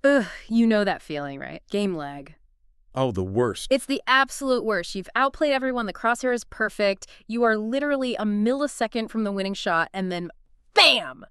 Ugh, you know that feeling, right? Game lag. Oh, the worst. It's the absolute worst. You've outplayed everyone. The crosshair is perfect. You are literally a millisecond from the winning shot, and then bam!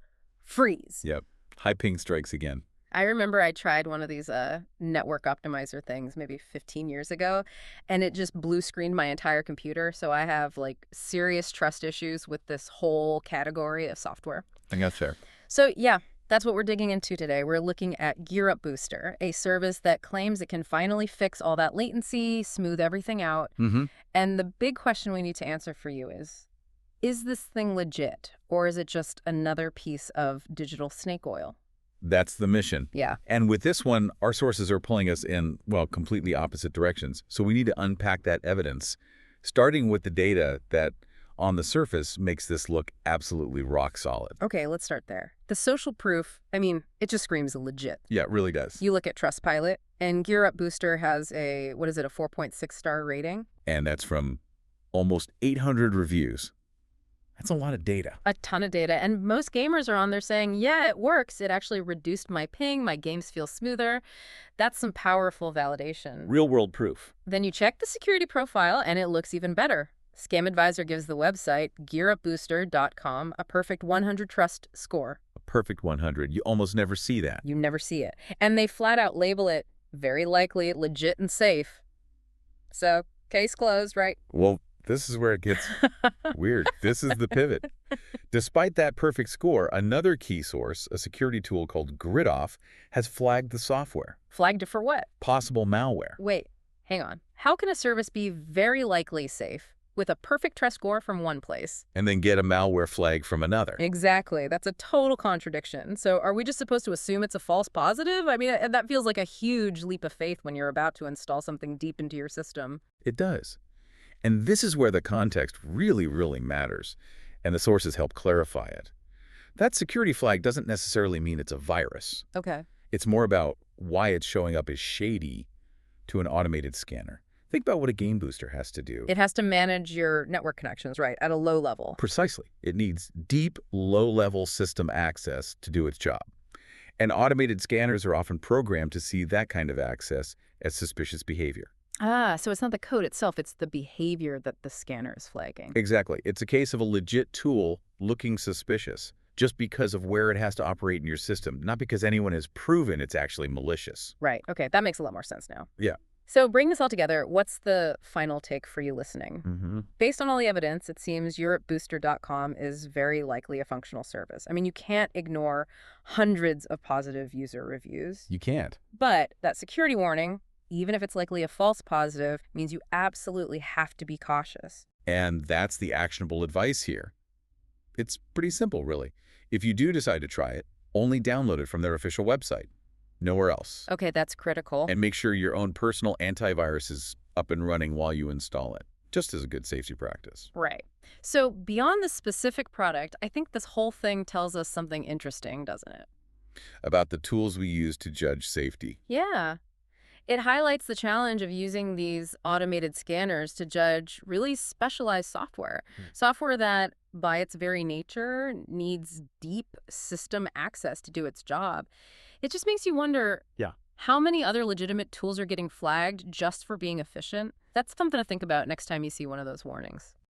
Freeze. Yep. High ping strikes again. I remember I tried one of these network optimizer things maybe 15 years ago, and it just blue screened my entire computer. So I have like serious trust issues with this whole category of software. I think that's fair. So yeah, that's what we're digging into today. We're looking at GearUP Booster, a service that claims it can finally fix all that latency, smooth everything out. And the big question we need to answer for you is this thing legit, or is it just another piece of digital snake oil? That's the mission. Yeah. And with this one, our sources are pulling us in, well, completely opposite directions. So we need to unpack that evidence, starting with the data that, on the surface, makes this look absolutely rock solid. Okay, let's start there. The social proof, I mean, it just screams legit. Yeah, it really does. You look at Trustpilot, and GearUP Booster has a 4.6 star rating? And that's from almost 800 reviews. That's a lot of data. A ton of data. And most gamers are on there saying, yeah, it works. It actually reduced my ping. My games feel smoother. That's some powerful validation. Real-world proof. Then you check the security profile, and it looks even better. Scam Advisor gives the website, GearUpBooster.com, a perfect 100 trust score. A perfect 100. You almost never see that. You never see it. And they flat out label it very likely, legit, and safe. So, case closed, right? Well, this is where it gets weird. This is the pivot. Despite that perfect score, another key source, a security tool called GridOff, has flagged the software. Flagged it for what? Possible malware. Wait, hang on. How can a service be very likely safe with a perfect trust score from one place and then get a malware flag from another? Exactly. That's a total contradiction. So are we just supposed to assume it's a false positive? I mean, that feels like a huge leap of faith when you're about to install something deep into your system. It does. And this is where the context really, really matters, and the sources help clarify it. That security flag doesn't necessarily mean it's a virus. Okay. It's more about why it's showing up as shady to an automated scanner. Think about what a game booster has to do. It has to manage your network connections, right, at a low level. Precisely. It needs deep, low-level system access to do its job. And automated scanners are often programmed to see that kind of access as suspicious behavior. Ah, so it's not the code itself, it's the behavior that the scanner is flagging. Exactly. It's a case of a legit tool looking suspicious, just because of where it has to operate in your system, not because anyone has proven it's actually malicious. Right. Okay, that makes a lot more sense now. Yeah. So bring this all together, what's the final take for you listening? Based on all the evidence, it seems GearUpBooster.com is very likely a functional service. I mean, you can't ignore hundreds of positive user reviews. You can't. But that security warning, even if it's likely a false positive, means you absolutely have to be cautious. And that's the actionable advice here. It's pretty simple, really. If you do decide to try it, only download it from their official website. Nowhere else. Okay, that's critical. And make sure your own personal antivirus is up and running while you install it, just as a good safety practice. Right. So beyond the specific product, I think this whole thing tells us something interesting, doesn't it? About the tools we use to judge safety. Yeah. It highlights the challenge of using these automated scanners to judge really specialized software. Software that, by its very nature, needs deep system access to do its job. It just makes you wonder, how many other legitimate tools are getting flagged just for being efficient? That's something to think about next time you see one of those warnings.